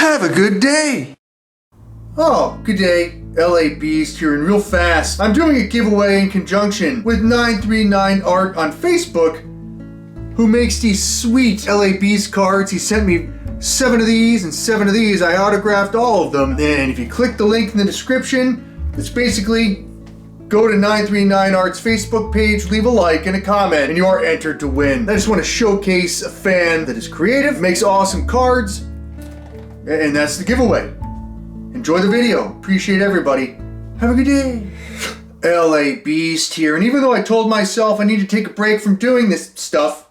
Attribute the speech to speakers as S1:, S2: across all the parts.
S1: Have a good day. Oh, good day. LA Beast here, and real fast, I'm doing a giveaway in conjunction with 939 Art on Facebook, who makes these sweet LA Beast cards. He sent me 7 of these and 7 of these. I autographed all of them. And if you click the link in the description, it's basically go to 939 Art's Facebook page, leave a like and a comment, and you are entered to win. I just want to showcase a fan that is creative, makes awesome cards, and that's the giveaway. Enjoy the video. Appreciate everybody. Have a good day. LA Beast here, and even though I told myself I need to take a break from doing this stuff,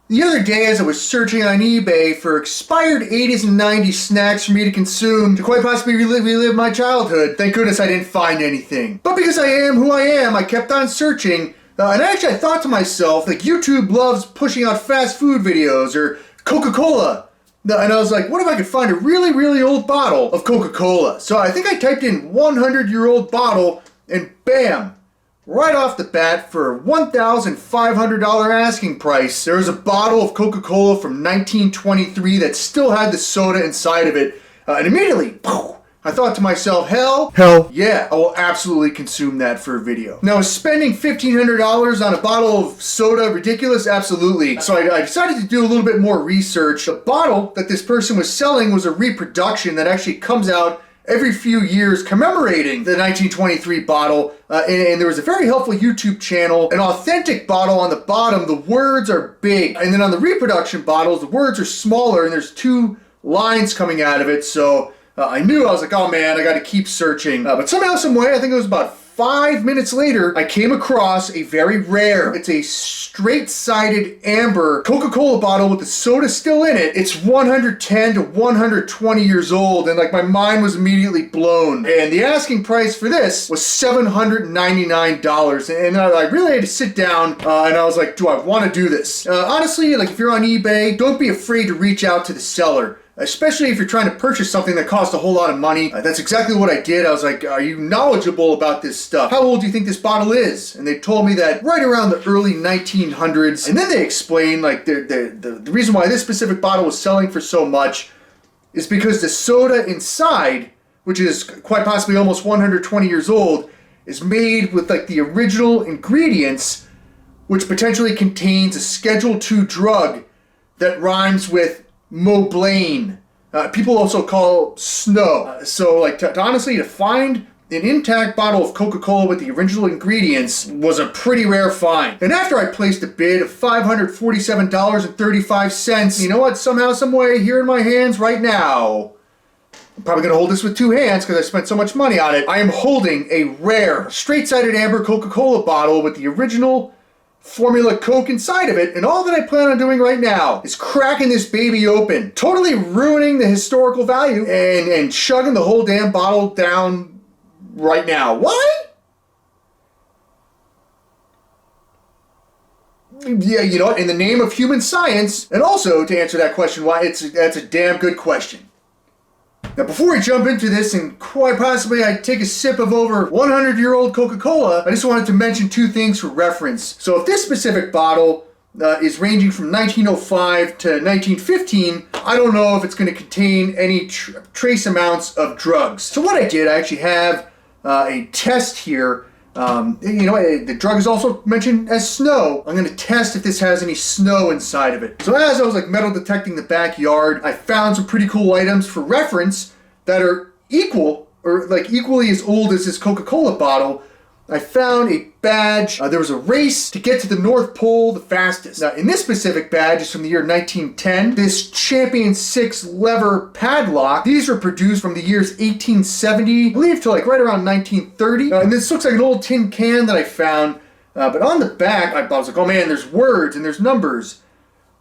S1: the other day as I was searching on eBay for expired 80s and 90s snacks for me to consume to quite possibly relive my childhood, thank goodness I didn't find anything. But because I am who I am, I kept on searching, and actually I thought to myself, like, YouTube loves pushing out fast food videos, or Coca-Cola. And I was like, what if I could find a really, really old bottle of Coca-Cola? So I think I typed in 100-year-old bottle, and bam! Right off the bat, for a $1,500 asking price, there was a bottle of Coca-Cola from 1923 that still had the soda inside of it. And immediately, I thought to myself, hell yeah, I will absolutely consume that for a video. Now, is spending $1,500 on a bottle of soda ridiculous? Absolutely. So I decided to do a little bit more research. The bottle that this person was selling was a reproduction that actually comes out every few years commemorating the 1923 bottle. And there was a very helpful YouTube channel, an authentic bottle on the bottom, the words are big. And then on the reproduction bottles, the words are smaller and there's 2 lines coming out of it. So I knew, I was like, oh man, I gotta keep searching. But somehow, some way, I think it was about 5 minutes later, I came across a very rare, it's a straight-sided amber Coca-Cola bottle with the soda still in it. It's 110 to 120 years old, and like my mind was immediately blown. And the asking price for this was $799. And I really had to sit down and I was like, do I want to do this? Honestly, like if you're on eBay, don't be afraid to reach out to the seller. Especially if you're trying to purchase something that costs a whole lot of money. That's exactly what I did. I was like, are you knowledgeable about this stuff? How old do you think this bottle is? And they told me that right around the early 1900s. And then they explained like the reason why this specific bottle was selling for so much is because the soda inside, which is quite possibly almost 120 years old, is made with like the original ingredients, which potentially contains a Schedule II drug that rhymes with Moblain. People also call snow. So like honestly, to find an intact bottle of Coca-Cola with the original ingredients was a pretty rare find. And after I placed a bid of $547.35, you know what, somehow, some way, here in my hands right now, I'm probably gonna hold this with 2 hands because I spent so much money on it. I am holding a rare, straight-sided amber Coca-Cola bottle with the original formula Coke inside of it, and all that I plan on doing right now is cracking this baby open, totally ruining the historical value, and chugging the whole damn bottle down right now. Why? Yeah, you know what, in the name of human science, and also to answer that question, why, that's a damn good question. Now, before we jump into this, and quite possibly I take a sip of over 100-year-old Coca-Cola, I just wanted to mention 2 things for reference. So if this specific bottle is ranging from 1905 to 1915, I don't know if it's going to contain any trace amounts of drugs. So what I did, I actually have a test here. You know, the drug is also mentioned as snow. I'm going to test if this has any snow inside of it. So as I was like metal detecting the backyard, I found some pretty cool items for reference that are equal or like equally as old as this Coca-Cola bottle. I found a badge. There was a race to get to the North Pole the fastest. Now, in this specific badge is from the year 1910. This Champion 6 lever padlock. These were produced from the years 1870, I believe, to like right around 1930. And this looks like an old tin can that I found. But on the back, I was like, oh man, there's words and there's numbers.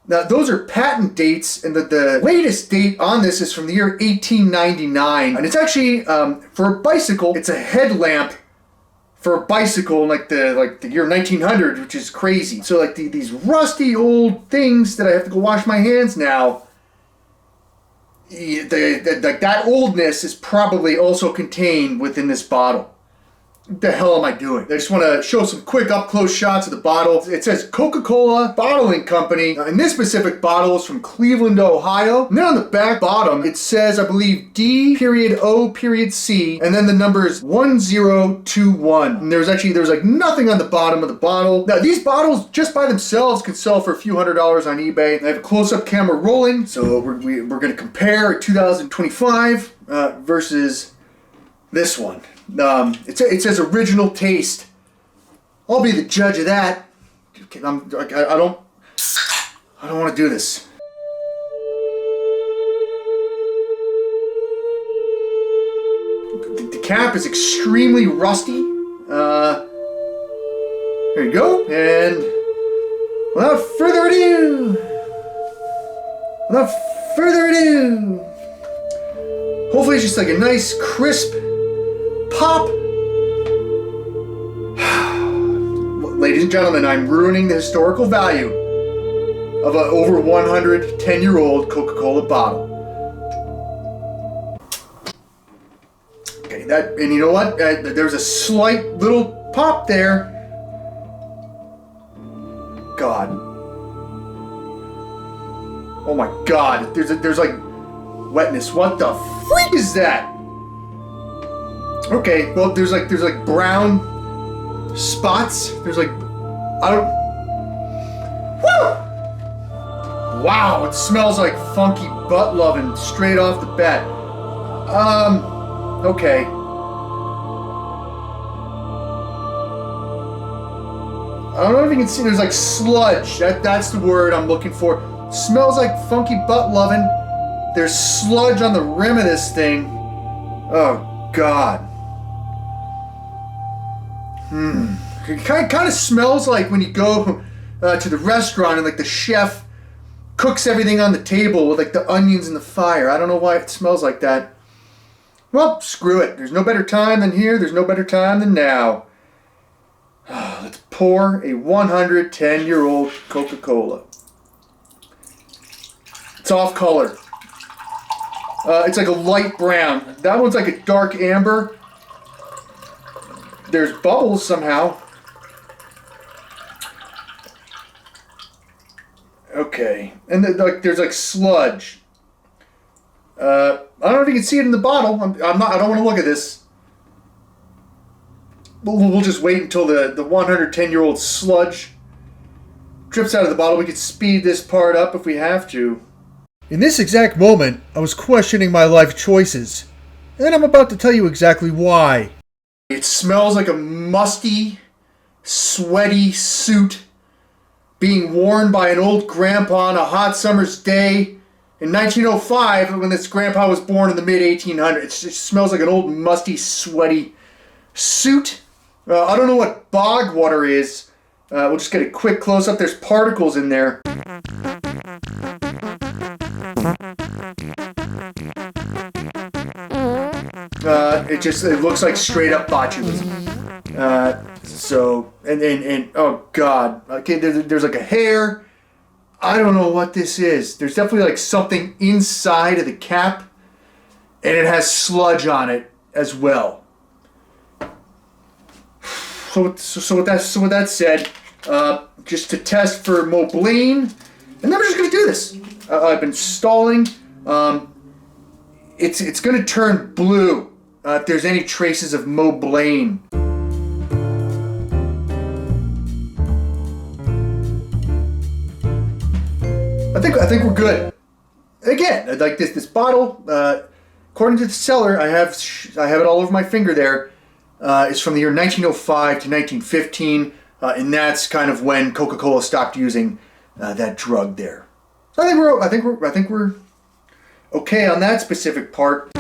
S1: Now, those are patent dates, and the latest date on this is from the year 1899. And it's actually, for a bicycle, it's a headlamp for a bicycle in like the year 1900, which is crazy. So like these rusty old things that I have to go wash my hands now, that oldness is probably also contained within this bottle. What the hell am I doing? I just want to show some quick up-close shots of the bottle. It says Coca-Cola Bottling Company, and this specific bottle is from Cleveland, Ohio. And then on the back bottom, it says, I believe, D.O.C, and then the number is 1021. And there's like nothing on the bottom of the bottle. Now, these bottles, just by themselves, could sell for a few $100s on eBay. I have a close-up camera rolling, so we're going to compare 2025 versus this one. It says original taste. I'll be the judge of that. I don't want to do this. The cap is extremely rusty. There you go. And without further ado, hopefully it's just like a nice crisp pop. Ladies and gentlemen, I'm ruining the historical value of an over 110-year-old Coca-Cola bottle. Okay, and you know what? There's a slight little pop there. God. Oh my God. There's like wetness. What the freak is that? Okay, well, there's like brown spots. There's like, Woo! Wow, it smells like funky butt loving straight off the bat. Okay. I don't know if you can see, there's like sludge. That's the word I'm looking for. Smells like funky butt loving. There's sludge on the rim of this thing. Oh, God. It kind of smells like when you go to the restaurant and like the chef cooks everything on the table with like the onions and the fire. I don't know why it smells like that. Well, screw it. There's no better time than here. There's no better time than now. Let's pour a 110-year-old Coca-Cola. It's off color. It's like a light brown. That one's like a dark amber. There's bubbles somehow. Okay, and there's like sludge. I don't know if you can see it in the bottle. I don't want to look at this. We'll just wait until the 110-year-old sludge drips out of the bottle. We can speed this part up if we have to. In this exact moment, I was questioning my life choices, and I'm about to tell you exactly why. It smells like a musty, sweaty suit being worn by an old grandpa on a hot summer's day in 1905 when this grandpa was born in the mid-1800s. It smells like an old, musty, sweaty suit. I don't know what bog water is. We'll just get a quick close-up. There's particles in there. It looks like straight up botulism. Oh God. Okay, there's like a hair. I don't know what this is. There's definitely like something inside of the cap, and it has sludge on it as well. So with that said, just to test for Moblene, and then we're just gonna do this. I've been stalling. It's gonna turn blue if there's any traces of Moblene. I think we're good. Again, like this bottle, according to the seller, I have it all over my finger there. It's from the year 1905 to 1915, and that's kind of when Coca-Cola stopped using that drug there. So I think we're okay on that specific part.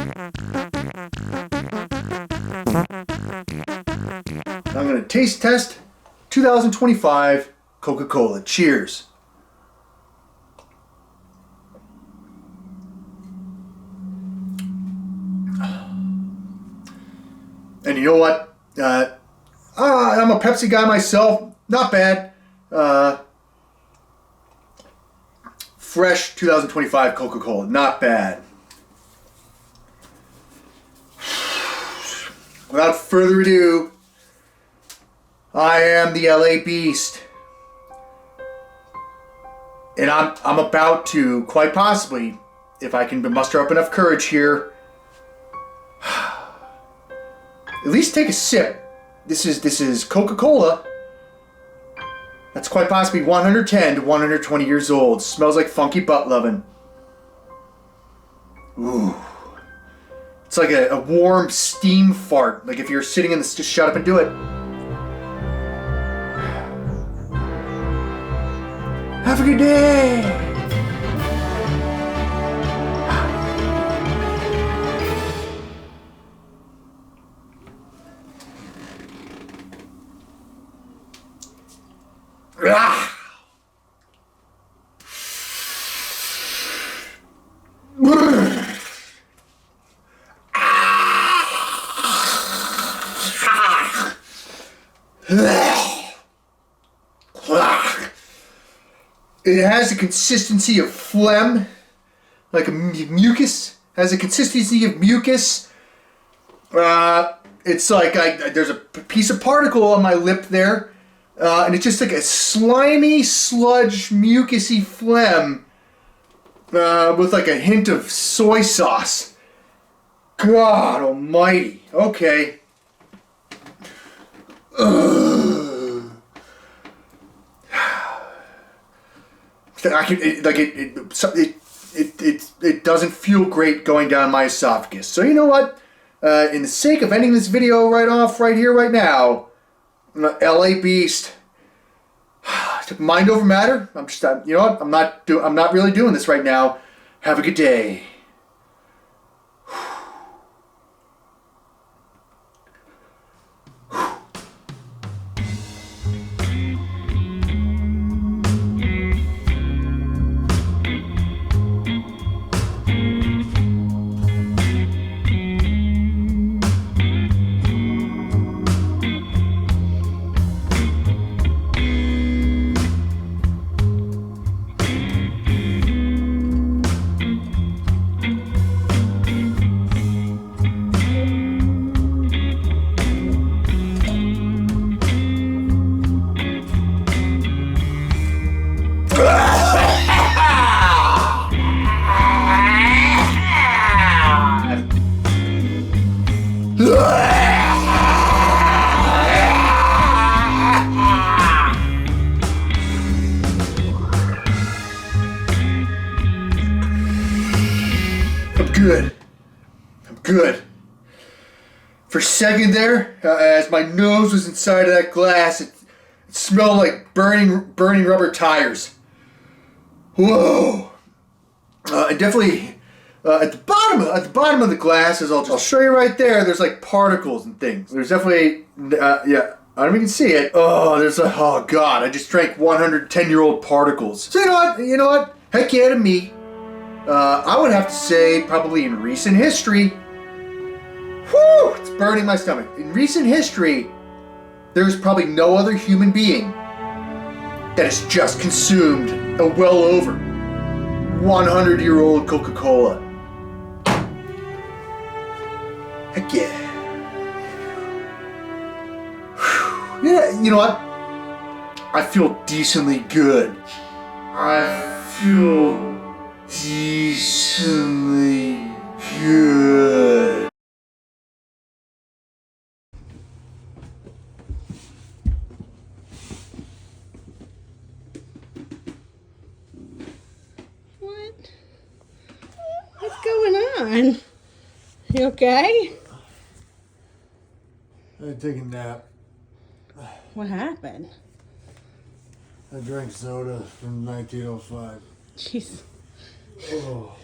S1: I'm gonna taste test 2025 Coca-Cola. Cheers. And you know what? I'm a Pepsi guy myself. Not bad. Fresh 2025 Coca-Cola. Not bad. Without further ado, I am the LA Beast. And I'm about to, quite possibly, if I can muster up enough courage here, at least take a sip. This is Coca-Cola. That's quite possibly 110 to 120 years old. Smells like funky butt loving. Ooh. It's like a warm steam fart. Like if you're sitting in this, just shut up and do it. Have a good day. It has the consistency of phlegm, like a mucus. Has a consistency of mucus. It's like there's a piece of particle on my lip there, and it's just like a slimy, sludge, mucusy phlegm with like a hint of soy sauce. God almighty. Okay. It doesn't feel great going down my esophagus. So you know what? In the sake of ending this video right here, right now, LA Beast. Mind over matter. I'm just, you know what? I'm not really doing this right now. Have a good day. I'm good. For a second there, as my nose was inside of that glass, it smelled like burning rubber tires. Whoa! And definitely at the bottom of the glass, as I'll show you right there. There's like particles and things. There's definitely yeah. I don't even see it. Oh, oh God! I just drank 110-year-old particles. So you know what? Heck yeah to me. I would have to say probably in recent history. Whew! It's burning my stomach. In recent history, there's probably no other human being that has just consumed a well over 100-year-old Coca-Cola. Heck yeah. Whew. Yeah, you know what? I feel decently good. I feel decently good.
S2: What's going on? You okay?
S1: I took a nap.
S2: What happened?
S1: I drank soda from 1905.
S2: Jeez.
S1: Oh.